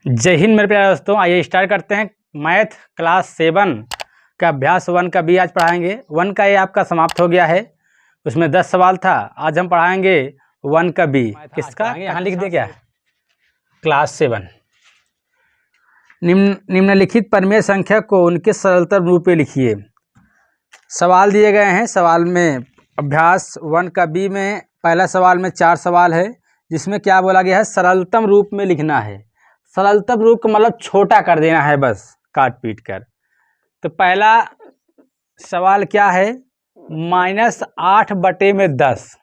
जय हिंद मेरे प्यारे दोस्तों। आइए स्टार्ट करते हैं। मैथ क्लास 7 का अभ्यास 1 का बी आज पढ़ाएंगे। 1 का ये आपका समाप्त हो गया है, उसमें 10 सवाल था। आज हम पढ़ाएंगे 1 का बी। किसका यहाँ लिख दे क्या? क्लास 7। निम्नलिखित परिमेय संख्या को उनके सरलतम रूप में लिखिए। सवाल दिए गए हैं। सवाल में अभ्यास 1 का बी में पहला सवाल में 4 सवाल है, जिसमें क्या बोला गया है, सरलतम रूप में लिखना है। सरलतम रूप का मतलब छोटा कर देना है, बस काट पीट कर। तो पहला सवाल क्या है, -8/10।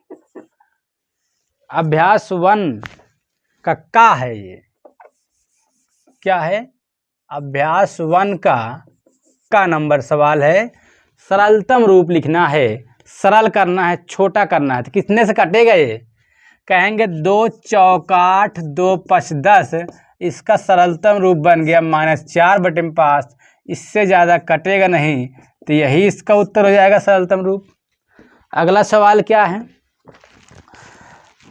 अभ्यास 1 का है ये, क्या है, अभ्यास 1 का नंबर सवाल है। सरलतम रूप लिखना है, सरल करना है, छोटा करना है। तो कितने से कटेगा ये? कहेंगे 2 चौका 8, 2 5 10। इसका सरलतम रूप बन गया -4/5। इससे ज़्यादा कटेगा नहीं, तो यही इसका उत्तर हो जाएगा, सरलतम रूप। अगला सवाल क्या है,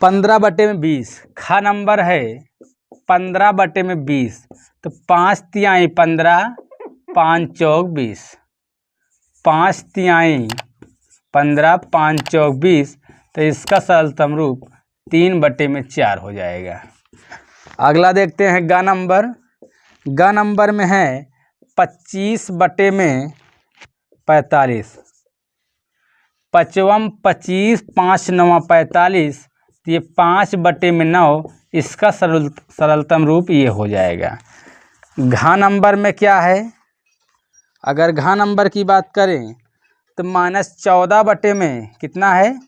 15/20। खा नंबर है 15/20। तो 5 तिहाई 15, 5 चौक 20। 5 तिहाई 15, 5 चौक 20। तो इसका सरलतम रूप 3/4 हो जाएगा। अगला देखते हैं ग नंबर। ग नंबर में है 25/45। 55 25, 5 9 45। तो ये 5/9। इसका सरलतम रूप ये हो जाएगा। घ नंबर में क्या है, अगर घ नंबर की बात करें तो -14 में कितना है,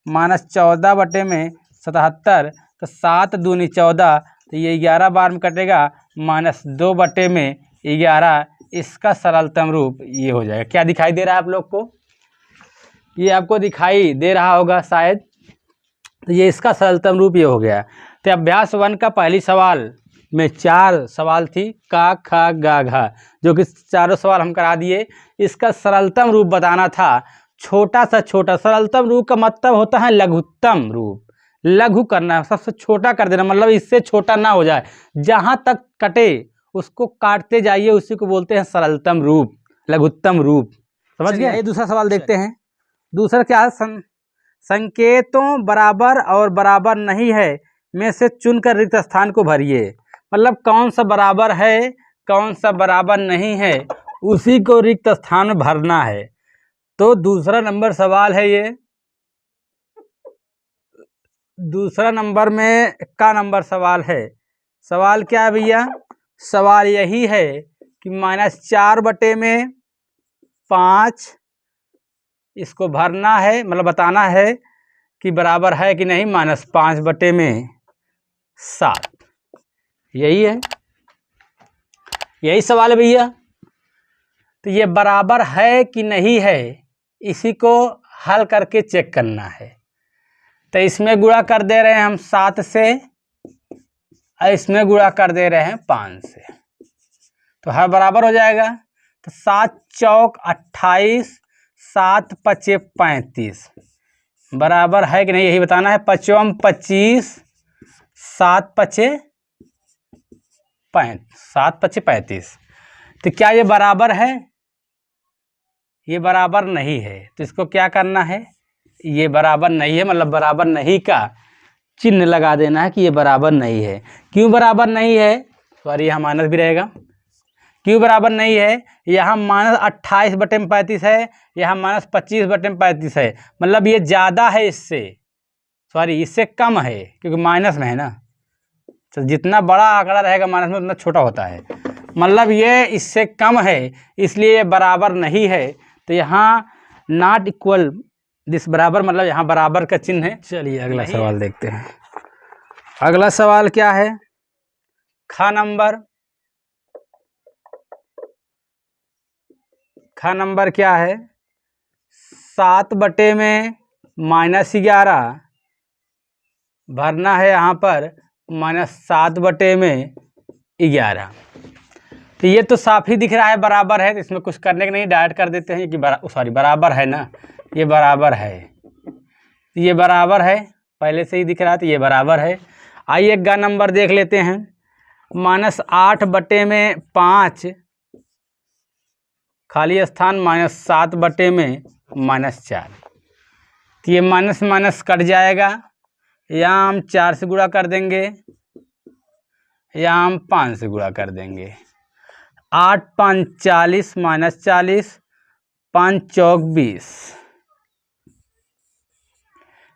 -14 77। तो 7 दूनी 14। तो ये 11 बार में कटेगा, -2/11। इसका सरलतम रूप ये हो जाएगा। क्या दिखाई दे रहा है आप लोग को? ये आपको दिखाई दे रहा होगा शायद। तो ये इसका सरलतम रूप ये हो गया। तो अभ्यास 1 का पहली सवाल में 4 सवाल थी, का खा गा घा, जो कि चारों सवाल हम करा दिए। इसका सरलतम रूप बताना था, छोटा सा छोटा। सरलतम रूप का मतलब होता है लघुत्तम रूप। लघु करना, सबसे छोटा कर देना, मतलब इससे छोटा ना हो जाए। जहाँ तक कटे उसको काटते जाइए, उसी को बोलते हैं सरलतम रूप, लघुत्तम रूप। समझ गए? ये दूसरा सवाल देखते हैं। दूसरा क्या है, संकेतों बराबर और बराबर नहीं है में से चुनकर रिक्त स्थान को भरिए। मतलब कौन सा बराबर है, कौन सा बराबर नहीं है, उसी को रिक्त स्थान में भरना है। तो दूसरा नंबर सवाल है ये। दूसरा नंबर में का नंबर सवाल है। सवाल क्या है भैया? सवाल यही है कि -4/5 इसको भरना है, मतलब बताना है कि बराबर है कि नहीं, -5/7। यही है, यही सवाल है भैया। तो ये बराबर है कि नहीं है, इसी को हल करके चेक करना है। तो इसमें गुणा कर दे रहे हैं हम 7 से, और इसमें गुणा कर दे रहे हैं 5 से। तो हर बराबर हो जाएगा। तो 7 चौक 28, 7 पचे 35। बराबर है कि नहीं यही बताना है। 5 25, 7 पचे 35। तो क्या ये बराबर है? ये बराबर नहीं है। तो इसको क्या करना है, ये बराबर नहीं है, मतलब बराबर नहीं का चिन्ह लगा देना है कि ये बराबर नहीं है। क्यों बराबर नहीं है? सॉरी, यहाँ माइनस भी रहेगा। क्यों बराबर नहीं है? यहाँ -28/35 है, यहाँ -25/35 है। मतलब ये ज़्यादा है इससे, सॉरी इससे कम है, क्योंकि माइनस में है ना। तो जितना बड़ा आंकड़ा रहेगा माइनस में, उतना छोटा होता है। मतलब ये इससे कम है, इसलिए ये बराबर नहीं है। तो यहाँ नॉट इक्वल दिस बराबर, मतलब यहाँ बराबर का चिन्ह है। चलिए अगला सवाल देखते हैं। अगला सवाल क्या है, ख नंबर क्या है, 7/11 भरना है यहाँ पर -7/11। तो ये तो साफ ही दिख रहा है बराबर है, तो इसमें कुछ करने के नहीं, डायरेक्ट कर देते हैं कि बराबर है ना, ये बराबर है, ये बराबर है, पहले से ही दिख रहा है, तो ये बराबर है। आइए ग नंबर देख लेते हैं। -8/5 खाली स्थान -7/4। तो ये माइनस माइनस कट जाएगा, यहाँ हम 4 से गुणा कर देंगे, यहाँ हम 5 से गुणा कर देंगे। 8 5 40 -40, 5 चौक 20,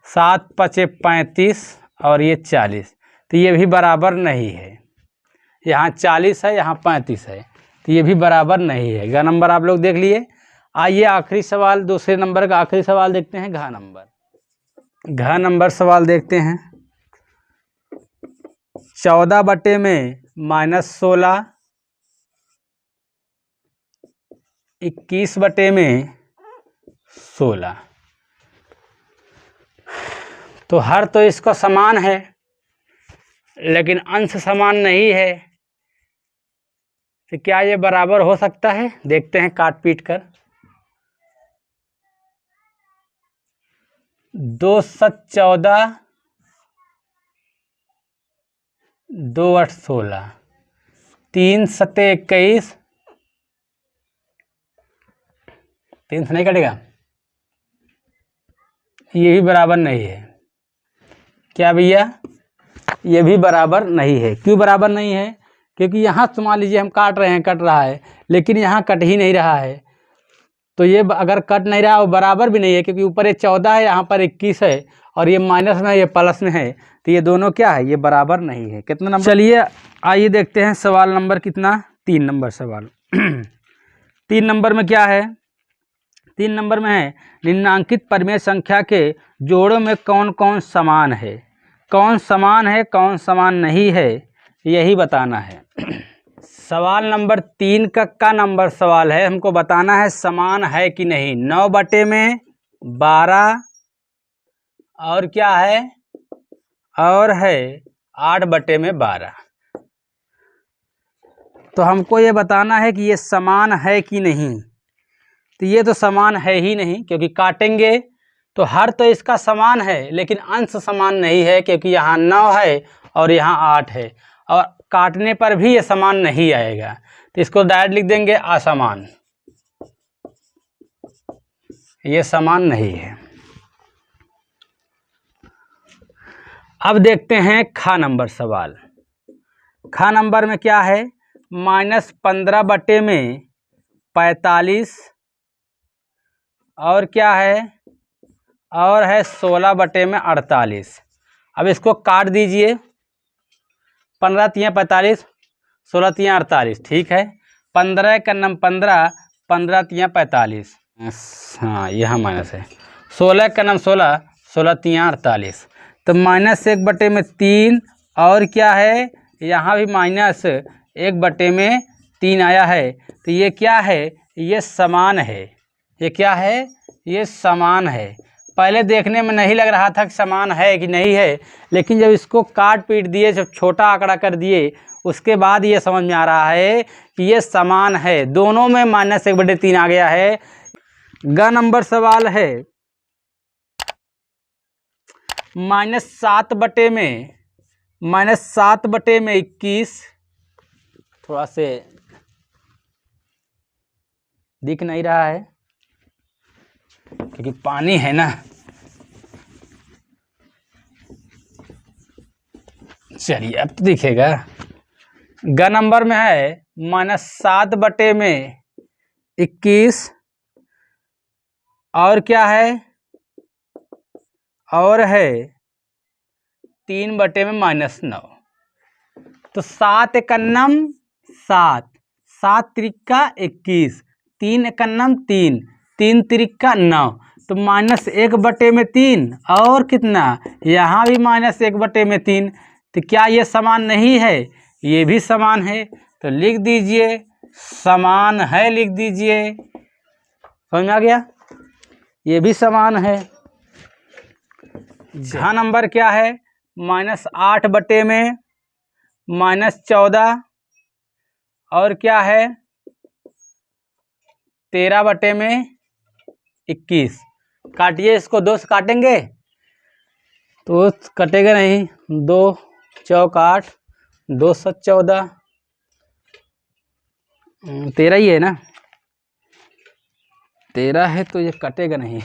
7 5 35 और ये 40। तो ये भी बराबर नहीं है, यहाँ 40 है, यहाँ 35 है, तो ये भी बराबर नहीं है। घ नंबर आप लोग देख लिए। आइए आखिरी सवाल, दूसरे नंबर का आखिरी सवाल देखते हैं। घ नंबर सवाल देखते हैं। 14/-16, 21/16। तो हर तो इसका समान है, लेकिन अंश समान नहीं है। तो क्या ये बराबर हो सकता है? देखते हैं काट पीट कर। 2 7 14, 2 8 16, 3 7 21। 3 से नहीं कटेगा, ये भी बराबर नहीं है। क्या भैया? ये भी बराबर नहीं है। क्यों बराबर नहीं है? क्योंकि यहाँ तो मान लीजिए हम काट रहे हैं, कट रहा है, लेकिन यहाँ कट ही नहीं रहा है। तो ये अगर कट नहीं रहा, वो बराबर भी नहीं है, क्योंकि ऊपर ये 14 है, यहाँ पर 21 है, और ये माइनस में है, ये प्लस में है। तो ये दोनों क्या है? ये बराबर नहीं है। कितना नंबर? चलिए आइए देखते हैं सवाल नंबर कितना। 3 नंबर सवाल। 3 नंबर में क्या है? 3 नंबर में है, निम्नांकित परिमेय संख्या के जोड़ों में कौन कौन समान है? कौन समान है, कौन समान नहीं है, यही बताना है। सवाल नंबर 3 का नंबर सवाल है। हमको बताना है समान है कि नहीं। 9/12 और क्या है? और है 8/12। तो हमको ये बताना है कि ये समान है कि नहीं। तो ये तो समान है ही नहीं, क्योंकि काटेंगे तो हर तो इसका समान है, लेकिन अंश समान नहीं है, क्योंकि यहाँ 9 है और यहाँ 8 है, और काटने पर भी ये समान नहीं आएगा। तो इसको डायरेक्ट लिख देंगे असमान। ये समान नहीं है। अब देखते हैं ख नंबर सवाल। ख नंबर में क्या है? -15/45 और क्या है? और है 16/48। अब इसको काट दीजिए। 15 तियाँ 45, 16 तियाँ 48, ठीक है। 15 का नम 15, 15 तियाँ 45, हाँ यहाँ माइनस है। 16 का नम 16, 16 तियाँ 48। तो -1/3 और क्या है? यहाँ भी -1/3 आया है। तो ये क्या है? ये समान है। ये क्या है? ये समान है। पहले देखने में नहीं लग रहा था कि समान है कि नहीं है, लेकिन जब इसको काट पीट दिए, जब छोटा आंकड़ा कर दिए, उसके बाद ये समझ में आ रहा है कि ये समान है। दोनों में -1/3 आ गया है। ग नंबर सवाल है -7/21। थोड़ा से दिख नहीं रहा है क्योंकि पानी है ना। चलिए अब तो दिखेगा। ग नंबर में है -7/21 और क्या है? और है 3/-9। तो 7 एकन्नम 7, 7 त्रिका 21, 3 एकन्नम 3, 3 त्रिका 9। तो -1/3 और कितना? यहाँ भी -1/3। तो क्या ये समान नहीं है? ये भी समान है। तो लिख दीजिए समान है, लिख दीजिए। समझ में आ गया? ये भी समान है। झ नंबर क्या है? -8/14 और क्या है? 13/21। काटिए इसको, 2 से काटेंगे तो कटेगा नहीं। 2 चौक 8, 214 13 ही है ना, 13 है तो ये कटेगा नहीं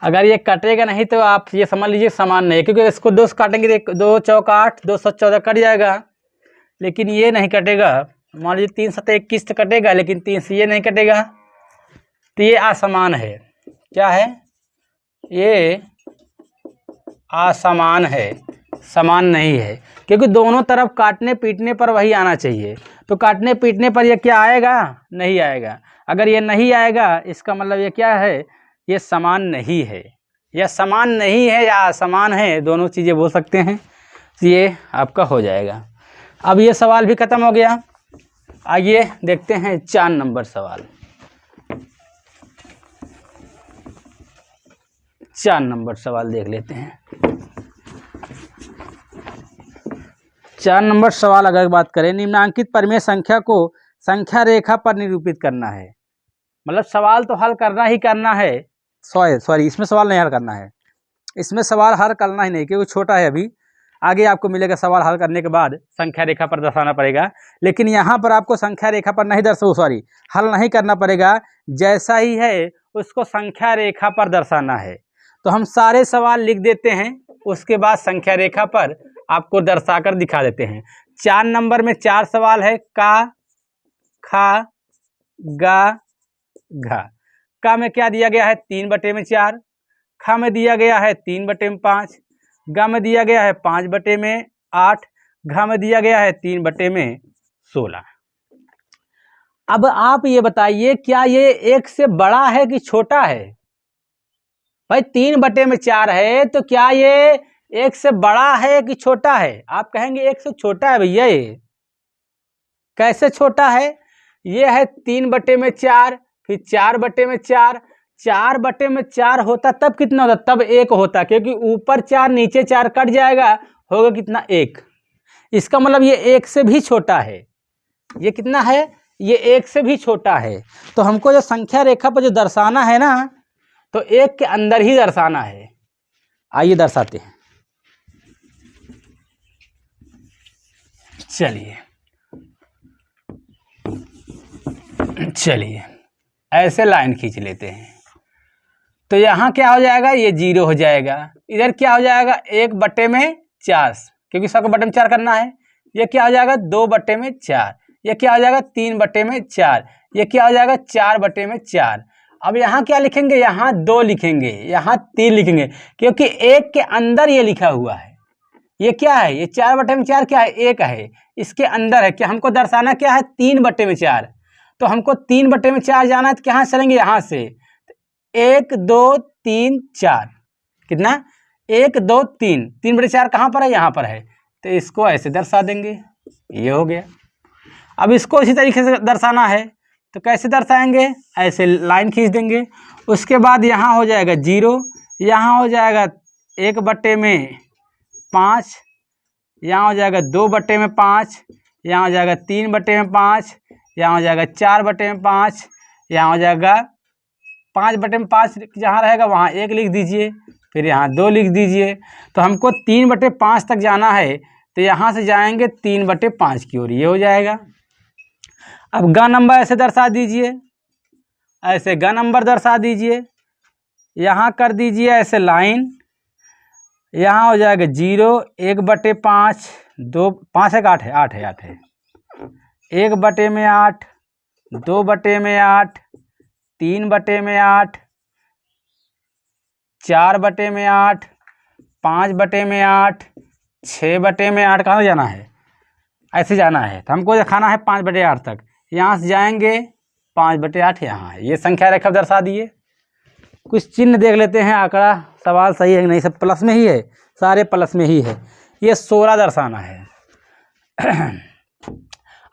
अगर ये कटेगा नहीं तो आप ये समझ लीजिए समान नहीं है, क्योंकि इसको 2 से काटेंगे तो 2 चौक 8, 214 कट जाएगा, लेकिन ये नहीं कटेगा। मान लीजिए 3 7 21 तो कटेगा, लेकिन 3 से ये नहीं कटेगा, तो ये असमान है। क्या है ये? असमान है, समान नहीं है, क्योंकि दोनों तरफ काटने पीटने पर वही आना चाहिए। तो काटने पीटने पर ये क्या आएगा? नहीं आएगा। अगर ये नहीं आएगा इसका मतलब ये क्या है? ये समान नहीं है। या समान नहीं है या असमान है, दोनों चीज़ें बोल सकते हैं। तो ये आपका हो जाएगा। अब ये सवाल भी खत्म हो गया। आइए देखते हैं 4 नंबर सवाल। 4 नंबर सवाल देख लेते हैं। 4 नंबर सवाल अगर बात करें, निम्नांकित परिमेय संख्या को संख्या रेखा पर निरूपित करना है। मतलब सवाल तो हल करना ही करना है। सॉरी इसमें सवाल नहीं हल करना है, इसमें सवाल हल करना ही नहीं, क्योंकि छोटा है। अभी आगे आपको मिलेगा सवाल हल करने के बाद संख्या रेखा पर दर्शाना पड़ेगा, लेकिन यहाँ पर आपको संख्या रेखा पर नहीं हल नहीं करना पड़ेगा। जैसा ही है उसको संख्या रेखा पर दर्शाना है। तो हम सारे सवाल लिख देते हैं, उसके बाद संख्या रेखा पर आपको दर्शाकर दिखा देते हैं। 4 नंबर में 4 सवाल है। का, खा, गा, घा। का में क्या दिया गया है? 3/4। खा में दिया गया है 3/5। गा में दिया गया है 5/8। घा में दिया गया है 3/16। अब आप ये बताइए, क्या ये 1 से बड़ा है कि छोटा है? भाई 3/4 है तो क्या ये 1 से बड़ा है कि छोटा है? आप कहेंगे 1 से छोटा है भैया। ये कैसे छोटा है? ये है 3/4, फिर 4/4। 4/4 होता तब कितना होता? तब 1 होता, क्योंकि ऊपर 4 नीचे 4 कट जाएगा, होगा कितना? 1। इसका मतलब ये 1 से भी छोटा है। ये कितना है? ये 1 से भी छोटा है। तो हमको जो संख्या रेखा पर जो दर्शाना है ना, तो 1 के अंदर ही दर्शाना है। आइए दर्शाते हैं। चलिए ऐसे लाइन खींच लेते हैं। तो यहाँ क्या हो जाएगा? ये 0 हो जाएगा। इधर क्या हो जाएगा? 1/4, क्योंकि सबको बटे में 4 करना है। ये क्या हो जाएगा? 2/4। ये क्या हो जाएगा? 3/4। ये क्या हो जाएगा? 4/4। अब यहाँ क्या लिखेंगे? यहाँ 2 लिखेंगे, यहाँ 3 लिखेंगे, क्योंकि 1 के अंदर ये लिखा हुआ है। ये क्या है? ये 4/4 क्या है? 1 है, इसके अंदर है। क्या हमको दर्शाना क्या है? 3/4। तो हमको 3/4 जाना है, तो कहाँ चलेंगे? यहाँ से 1 2 3 4। कितना? 1 2 3। 3/4 कहाँ पर है? यहाँ पर है। तो इसको ऐसे दर्शा देंगे। ये हो गया। अब इसको इसी तरीके से दर्शाना है, तो कैसे दर्शाएंगे? ऐसे लाइन खींच देंगे। उसके बाद यहाँ हो जाएगा 0, यहाँ हो जाएगा 1/5, यहाँ हो जाएगा 2/5, यहाँ हो जाएगा 3/5, यहाँ हो जाएगा 4/5, यहाँ हो जाएगा 5/5। जहाँ रहेगा वहाँ 1 लिख दीजिए, फिर यहाँ 2 लिख दीजिए। तो हमको 3/5 तक जाना है, तो यहाँ से जाएंगे 3/5 की ओर। ये हो जाएगा। अब गा नंबर ऐसे दर्शा दीजिए, ऐसे गा नंबर दर्शा दीजिए। यहाँ कर दीजिए ऐसे लाइन। यहाँ हो जाएगा 0, 1/5, 2, 5 है 8 है, 8 है, 8 है, 1/8, 2/8, 3/8, 4/8, 5/8, 6/8। कहाँ जाना है? ऐसे जाना है। तो हमको दिखाना है 5/8 तक। यहाँ से जाएंगे 5/8, यहाँ है। ये संख्या रेखा दर्शा दिए। कुछ चिन्ह देख लेते हैं, आंकड़ा सवाल सही है कि नहीं। सब प्लस में ही है, सारे प्लस में ही है। ये 16 दर्शाना है।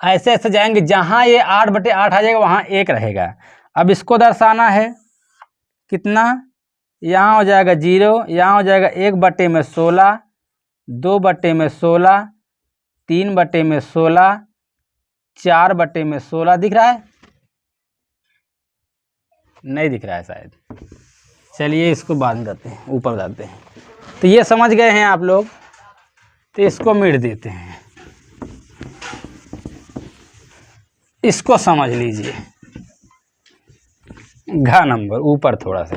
ऐसे ऐसे जाएंगे, जहाँ ये 8/8 आ जाएगा वहाँ 1 रहेगा। अब इसको दर्शाना है कितना? यहाँ हो जाएगा 0, यहाँ हो जाएगा 1/16, 2/16, 3/16, 4/16। दिख रहा है? नहीं दिख रहा है शायद। चलिए इसको बाद में करते हैं, ऊपर जाते हैं। तो ये समझ गए हैं आप लोग, तो इसको मिट देते हैं। इसको समझ लीजिए, घ नंबर ऊपर थोड़ा सा,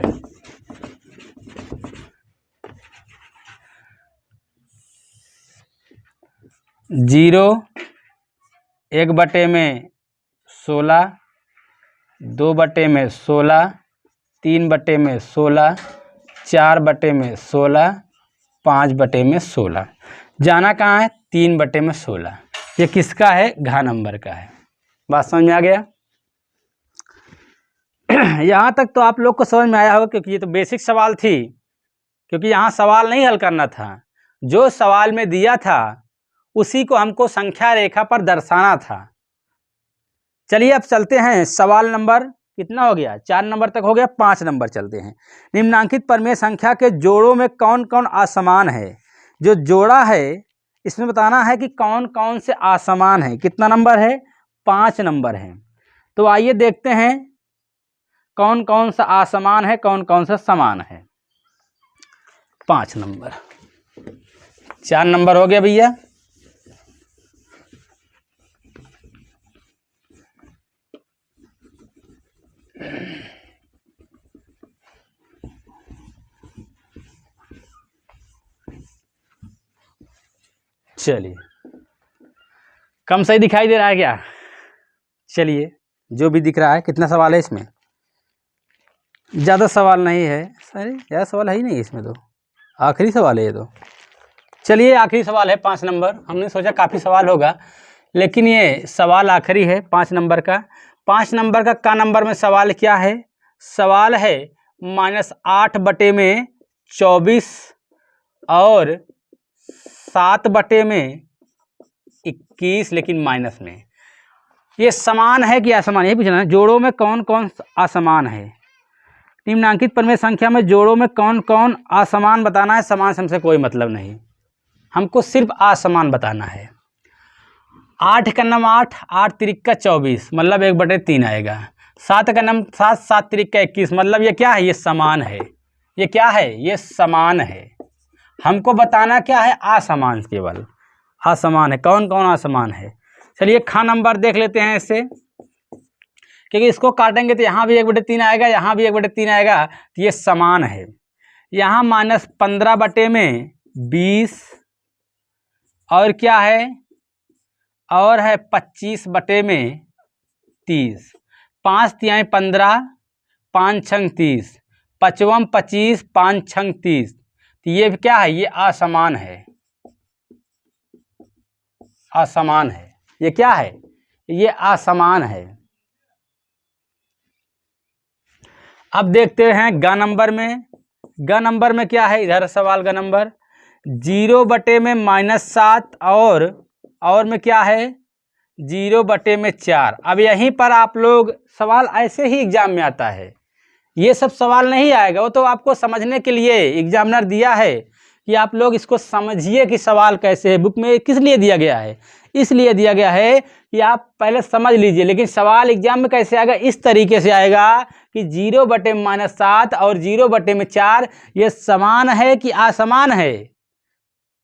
जीरो 1/16, 2/16, 3/16, 4/16, 5/16। जाना कहाँ है? 3/16। ये किसका है? घ नंबर का है। बात समझ में आ गया? यहाँ तक तो आप लोग को समझ में आया होगा, क्योंकि ये तो बेसिक सवाल थी, क्योंकि यहाँ सवाल नहीं हल करना था, जो सवाल में दिया था उसी को हमको संख्या रेखा पर दर्शाना था। चलिए अब चलते हैं, सवाल नंबर कितना हो गया? 4 नंबर तक हो गया, 5 नंबर चलते हैं। निम्नांकित परिमेय संख्या के जोड़ों में कौन कौन असमान है? जो जोड़ा है इसमें बताना है कि कौन कौन से असमान है। कितना नंबर है? 5 नंबर है। तो आइए देखते हैं कौन कौन सा असमान है, कौन कौन सा समान है। 5 नंबर, 4 नंबर हो गया भैया। चलिए, कम सही दिखाई दे रहा है क्या? चलिए, जो भी दिख रहा है। कितना सवाल है इसमें? ज़्यादा सवाल नहीं है। अरे ज़्यादा सवाल है ही नहीं इसमें, तो आखिरी सवाल है ये तो। चलिए, आखिरी सवाल है 5 नंबर। हमने सोचा काफ़ी सवाल होगा, लेकिन ये सवाल आखिरी है 5 नंबर का। 5 नंबर का नंबर में सवाल क्या है? सवाल है -8/24 और 7/21, लेकिन माइनस में। ये समान है कि असमान, ये पूछना है। जोड़ों में कौन कौन असमान है? निम्नांकित परिमेय संख्या में जोड़ों में कौन कौन असमान बताना है। समान से हमसे कोई मतलब नहीं, हमको सिर्फ असमान बताना है। 8 का नम 8, 8 तिरिक का 24, मतलब 1/3 आएगा। 7 का नम 7, 7 तिरिक का 21, मतलब ये क्या है? ये समान है। ये क्या है? ये समान है। हमको बताना क्या है? असमान, केवल असमान है। कौन कौन असमान है? चलिए, ख नंबर देख लेते हैं इससे, क्योंकि इसको काटेंगे तो यहाँ भी 1/3 आएगा, यहाँ भी 1/3 आएगा, तो ये समान है। यहाँ -15/20 और क्या है? और है 25/30। 5 तिहाई 15, 5 छंग 30, 5 25, 5 छंग 30। तो ये क्या है? ये असमान है। असमान है। ये क्या है? ये असमान है। अब देखते हैं ग नंबर में। ग नंबर में क्या है? इधर सवाल ग नंबर 0/-7 और में क्या है? 0/4। अब यहीं पर आप लोग सवाल ऐसे ही एग्जाम में आता है, ये सब सवाल नहीं आएगा, वो तो आपको समझने के लिए एग्जामिनर दिया है कि आप लोग इसको समझिए कि सवाल कैसे है। बुक में किस लिए दिया गया है? इसलिए दिया गया है कि आप पहले समझ लीजिए, लेकिन सवाल एग्जाम में कैसे आएगा? इस तरीके से आएगा कि 0/-7 और 0/4 ये समान है कि असमान है।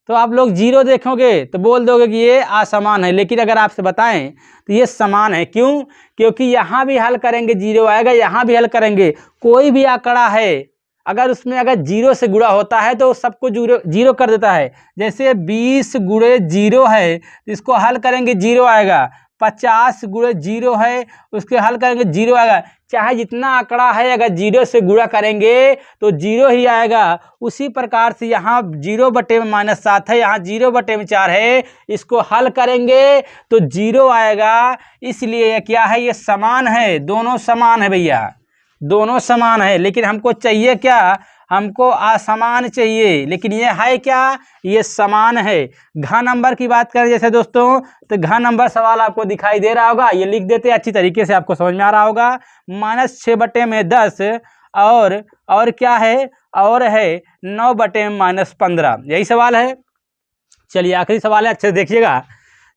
तो आप लोग 0 देखोगे तो बोल दोगे कि ये असमान है, लेकिन अगर आपसे बताएं तो ये समान है। क्यों? क्योंकि यहाँ भी हल करेंगे 0 आएगा, यहाँ भी हल करेंगे। कोई भी आंकड़ा है अगर उसमें अगर 0 से गुणा होता है तो सबको 0 कर देता है। जैसे 20 × 0 है तो इसको हल करेंगे 0 आएगा। 50 × 0 है, उसके हल करेंगे 0 आएगा। चाहे जितना आंकड़ा है अगर 0 से गुणा करेंगे तो 0 ही आएगा। उसी प्रकार से यहाँ 0/-7 है, यहाँ 0/4 है, इसको हल करेंगे तो 0 आएगा। इसलिए क्या है? ये समान है। दोनों समान है भैया, दोनों समान है। लेकिन हमको चाहिए क्या? हमको असमान चाहिए, लेकिन ये है क्या? ये समान है। घ नंबर की बात करें जैसे दोस्तों, तो घ नंबर सवाल आपको दिखाई दे रहा होगा, ये लिख देते हैं अच्छी तरीके से, आपको समझ में आ रहा होगा। -6/10 और क्या है? और है 9/-15, यही सवाल है। चलिए, आखिरी सवाल है, अच्छे से देखिएगा।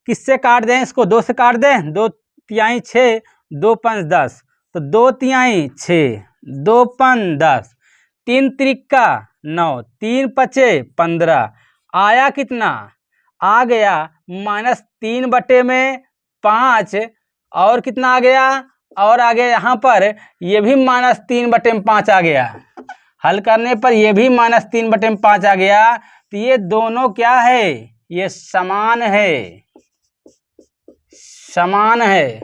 किससे काट दें इसको? 2 से काट दें। 2 तिहाई 6, 2 पंच 10, तो 2 तिहाई 6, 2 पंच 10, 3 त्रिका 9, 3 पचे 15। आया कितना? आ गया -3/5 और कितना आ गया, और आ गया यहाँ पर ये भी -3/5 आ गया। हल करने पर ये भी -3/5 आ गया। तो ये दोनों क्या है, ये समान है, समान है।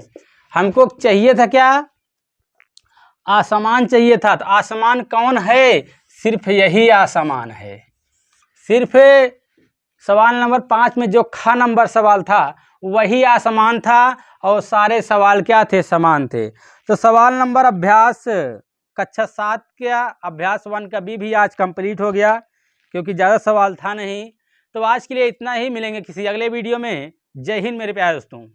हमको चाहिए था क्या, असमान चाहिए था। तो असमान कौन है, सिर्फ यही असमान है। सिर्फ सवाल नंबर 5 में जो ख नंबर सवाल था वही असमान था और सारे सवाल क्या थे, समान थे। तो सवाल नंबर अभ्यास कक्षा 7 का अभ्यास 1 का भी आज कंप्लीट हो गया, क्योंकि ज़्यादा सवाल था नहीं। तो आज के लिए इतना ही, मिलेंगे किसी अगले वीडियो में। जय हिंद मेरे प्यारे दोस्तों।